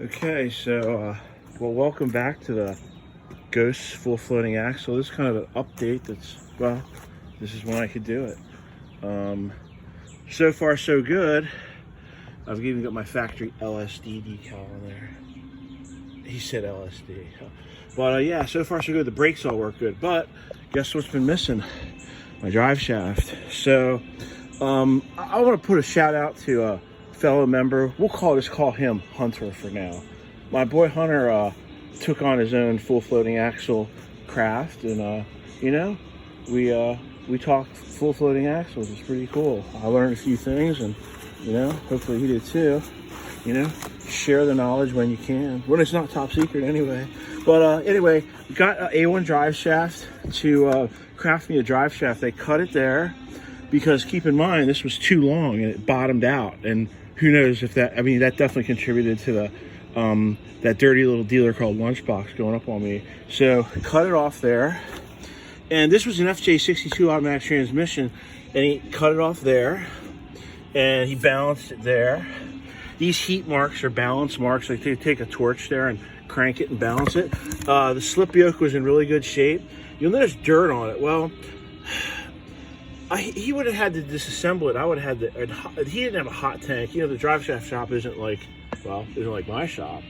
Okay, so well, welcome back to the Ghost full floating axle. This is kind of an update. This is when I could do it. So far so good. I've even got my factory LSD decal on there. He said LSD, but yeah, so far so good. The brakes all work good, but guess what's been missing? My drive shaft. So I want to put a shout out to a fellow member. We'll call him Hunter for now. My boy Hunter took on his own full floating axle craft, and we talked full floating axles. It's pretty cool. I learned a few things, and hopefully he did too. Share the knowledge when you can, when it's not top secret anyway. But anyway, got an A1 drive shaft to craft me a drive shaft. They cut it there because, keep in mind, this was too long and it bottomed out, and who knows if that, that definitely contributed to the that dirty little dealer called Lunchbox going up on me. So cut it off there, and this was an FJ62 automatic transmission, and he cut it off there and he balanced it there. These heat marks are balance marks. Like, they take a torch there and crank it and balance it. The slip yoke was in really good shape. You'll notice dirt on it. Well, he would have had to disassemble it. I would have had to. He didn't have a hot tank. The drive shaft shop isn't like my shop.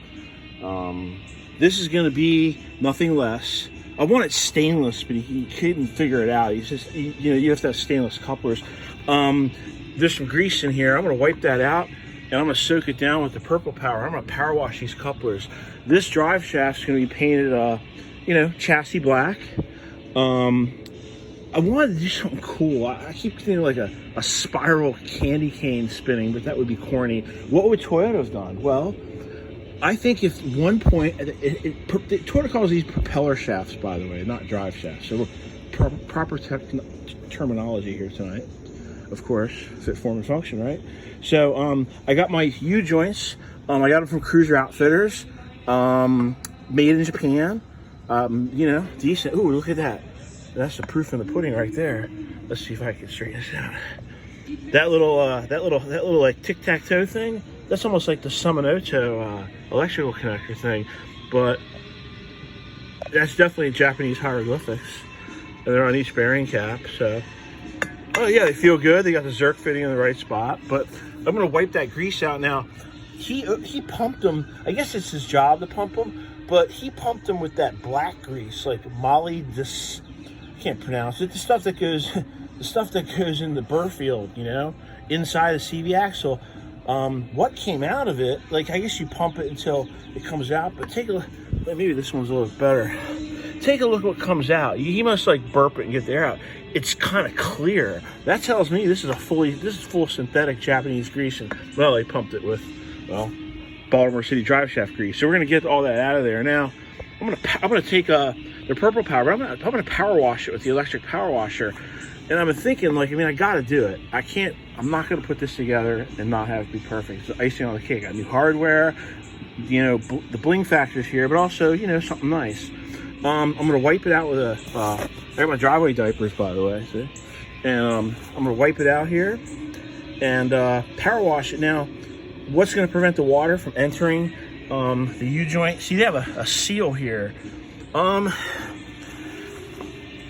This is going to be nothing less. I wanted stainless, but he couldn't figure it out. He's just, you have to have stainless couplers. There's some grease in here. I'm going to wipe that out, and I'm going to soak it down with the Propeller. I'm going to power wash these couplers. This drive shaft is going to be painted, chassis black. I wanted to do something cool. I keep thinking like a spiral candy cane spinning, but that would be corny. What would Toyota have done? Well, I think if one point, Toyota calls these propeller shafts, by the way, not drive shafts. So proper terminology here tonight. Of course, fit, form, and function, right? So I got my U-joints. I got them from Cruiser Outfitters. Made in Japan. Decent. Ooh, look at that. That's the proof in the pudding right there. Let's see if I can straighten this out. That little like tic-tac-toe thing, that's almost like the Suminoto electrical connector thing, but that's definitely Japanese hieroglyphics. And they're on each bearing cap, so. Oh yeah, they feel good. They got the Zerk fitting in the right spot, but I'm gonna wipe that grease out now. He pumped them. I guess it's his job to pump them, but he pumped them with that black grease, like I can't pronounce it. The stuff that goes in the burr field, inside the CV axle. What came out of it? Like, I guess you pump it until it comes out. But take a look. Maybe this one's a little better. Take a look at what comes out. He must like burp it and get the air out. It's kind of clear. That tells me this is full synthetic Japanese grease, and they pumped it with Baltimore City drive shaft grease. So we're gonna get all that out of there now. I'm gonna take the purple power. I'm gonna power wash it with the electric power washer, and I'm thinking I gotta do it. I'm not gonna put this together and not have it be perfect. It's icing on the cake. I got new hardware, the bling factor's here, but also something nice. I'm gonna wipe it out with I got my driveway diapers, by the way, see? And I'm gonna wipe it out here and power wash it. Now, what's gonna prevent the water from entering the U-joint? See, they have a seal here. I'm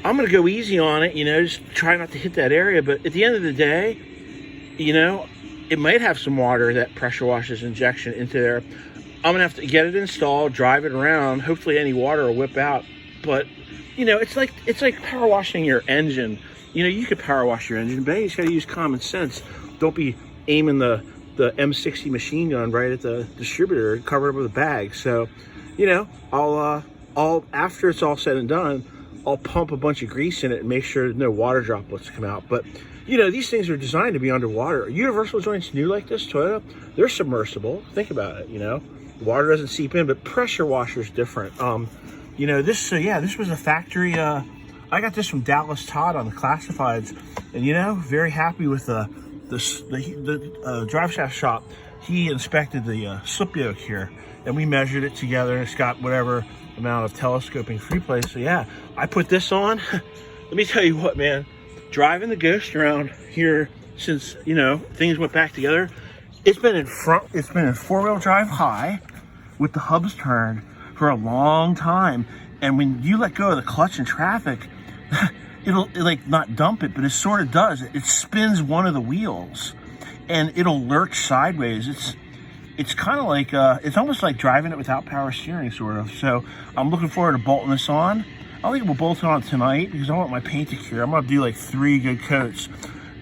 gonna go easy on it, just try not to hit that area, but at the end of the day, it might have some water that pressure washes injection into there. I'm gonna have to get it installed, drive it around. Hopefully any water will whip out, but it's like power washing your engine. You could power wash your engine, but you just gotta use common sense. Don't be aiming the M60 machine gun right at the distributor and cover it with a bag. So, I'll after it's all said and done, I'll pump a bunch of grease in it and make sure no water droplets come out. But these things are designed to be underwater. Universal joints new like this, Toyota, they're submersible. Think about it. Water doesn't seep in, but pressure washer's different. This was a factory. I got this from Dallas Todd on the classifieds, and very happy with the drive shaft shop. He inspected the slip yoke here, and we measured it together, and it's got whatever amount of telescoping free play. So yeah, I put this on. Let me tell you what, man, driving the Ghost around here since things went back together, it's been in four-wheel drive high. with the hubs turned for a long time. And when you let go of the clutch in traffic, it'll like not dump it, but it sort of does. It spins one of the wheels and it'll lurch sideways. It's kind of like, it's almost like driving it without power steering, sort of. So I'm looking forward to bolting this on. I think we'll bolt it on tonight because I want my paint to cure. I'm gonna do like 3 good coats.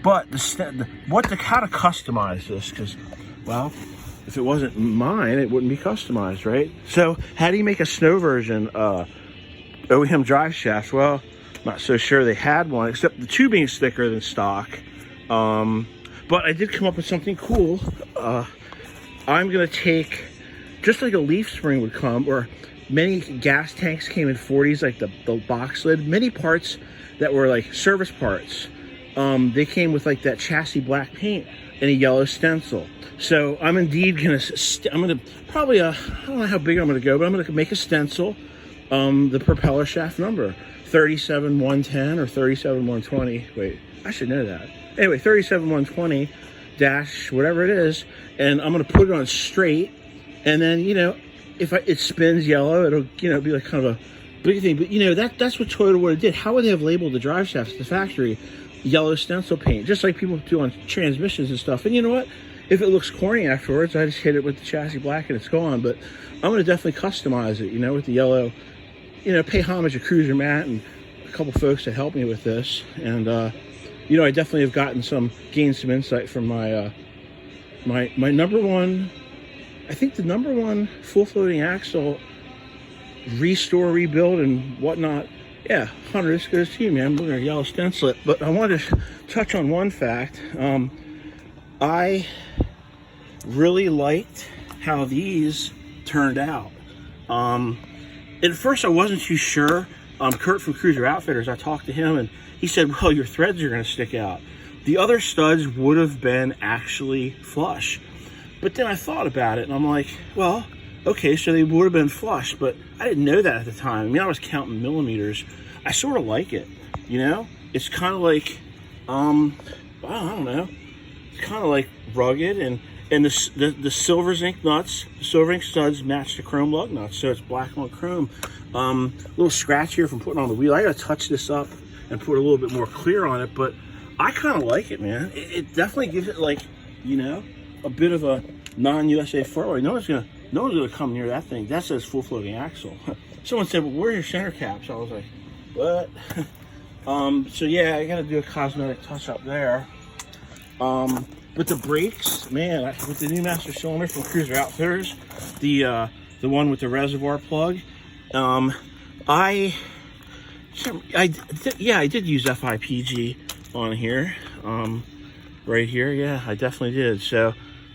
But how to customize this? Because, well, if it wasn't mine, it wouldn't be customized, right? So how do you make a snow version OEM drive shaft? Well, not so sure they had one, except the tubing's thicker than stock. But I did come up with something cool. I'm gonna take, just like a leaf spring would come, or many gas tanks came in 40s, like the box lid, many parts that were like service parts, they came with like that chassis black paint and a yellow stencil. So I'm indeed gonna, probably, I don't know how big I'm gonna go, but I'm gonna make a stencil, the propeller shaft number, 37110 or 37120. Wait, I should know that. Anyway, 37120 dash whatever it is, and I'm gonna put it on straight, and then, you know, if it spins yellow, it'll, you know, be like kind of a big thing. But you know, that's what Toyota would have did. How would they have labeled the drive shafts at the factory? Yellow stencil paint, just like people do on transmissions and stuff. And you know what? If it looks corny afterwards, I just hit it with the chassis black and it's gone. But I'm gonna definitely customize it, you know, with the yellow. You know, pay homage to Cruiser Matt and a couple folks that helped me with this. And you know, I definitely have gained some insight from my my number one, I think the number one full floating axle restore, rebuild, and whatnot. Yeah, Hunter, this goes to you, man. We're gonna yellow stencil it. But I wanted to touch on one fact. I really liked how these turned out. At first I wasn't too sure. Kurt from Cruiser Outfitters, I talked to him and he said, well, your threads are gonna stick out. The other studs would have been actually flush. But then I thought about it and I'm like, well, okay, so they would have been flush, but I didn't know that at the time. I mean, I was counting millimeters. I sort of like it, you know? It's kind of like, well, I don't know. It's kind of like rugged, and the silver zinc nuts, the silver zinc studs match the chrome lug nuts, so it's black on chrome. A little scratch here from putting on the wheel. I gotta touch this up and put a little bit more clear on it, but I kind of like it, man. It definitely gives it, like, you know, a bit of a non-USA furlough. No one's gonna come near that thing. That says full floating axle. Someone said, well, where are your center caps? I was like, what? So yeah, I gotta do a cosmetic touch up there. But the brakes, man, with the new master cylinder from Cruiser Outfitters, the one with the reservoir plug, I did use FIPG on here, right here. Yeah, I definitely did. So,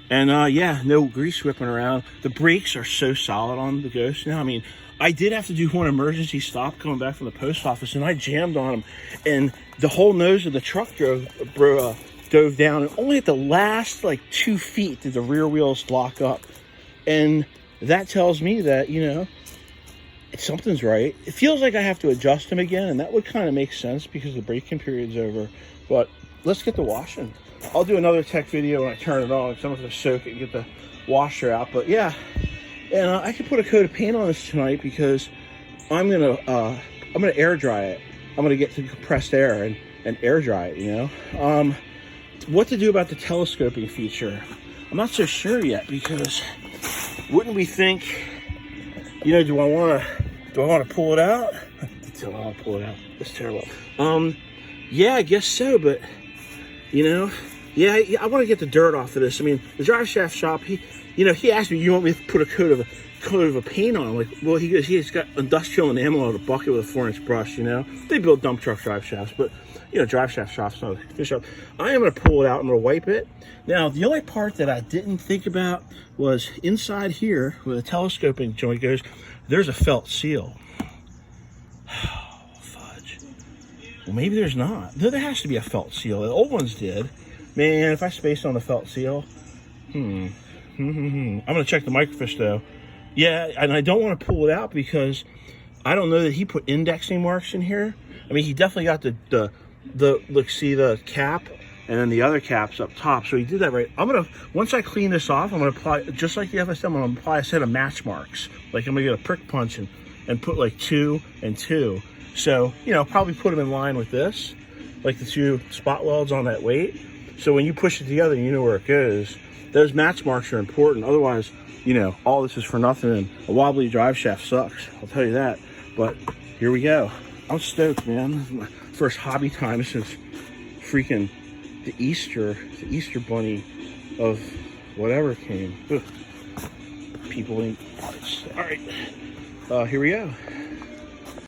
and yeah, no grease whipping around. The brakes are so solid on the Ghost now. I mean, I did have to do one emergency stop coming back from the post office, and I jammed on them, and the whole nose of the truck dove down, and only at the last like 2 feet did the rear wheels lock up. And that tells me that, you know, something's right. It feels like I have to adjust them again, and that would kind of make sense because the braking period's over. But let's get the washing. I'll do another tech video when I turn it on, because I'm going to soak it and get the washer out. But yeah, and I could put a coat of paint on this tonight because I'm gonna air dry it. I'm gonna get some compressed air and air dry it, you know. What to do about the telescoping feature, I'm not so sure yet, because wouldn't we think, you know, do I want to pull it out? I don't want to pull it out. That's terrible. Yeah, I guess so, but you know, yeah, I want to get the dirt off of this. I mean, the drive shaft shop, he asked me, you want me to put a coat of a paint on? I'm like, well, he goes, he's got industrial enamel on a bucket with a 4-inch brush, you know. They build dump truck drive shafts, but you know, drive shaft shop's not a fish shop. I am going to pull it out. I'm going to wipe it. Now, the only part that I didn't think about was inside here, where the telescoping joint goes, there's a felt seal. Oh, fudge. Well, maybe there's not. No, there has to be a felt seal. The old ones did. Man, if I spaced on the felt seal, I'm going to check the microfiche, though. Yeah, and I don't want to pull it out because I don't know that he put indexing marks in here. I mean, he definitely got the look, see the cap and then the other cap's up top. So he did that right. Once I clean this off, I'm gonna apply, just like the FSM, I'm gonna apply a set of match marks. Like I'm gonna get a prick punch and put like 2 and 2. So, you know, probably put them in line with this, like the 2 spot welds on that weight. So when you push it together, you know where it goes. Those match marks are important. Otherwise, you know, all this is for nothing, and a wobbly drive shaft sucks. I'll tell you that. But here we go. I'm stoked, man. This is my first hobby time since freaking the Easter bunny of whatever came. Ugh. People ain't parts. All right, here we go.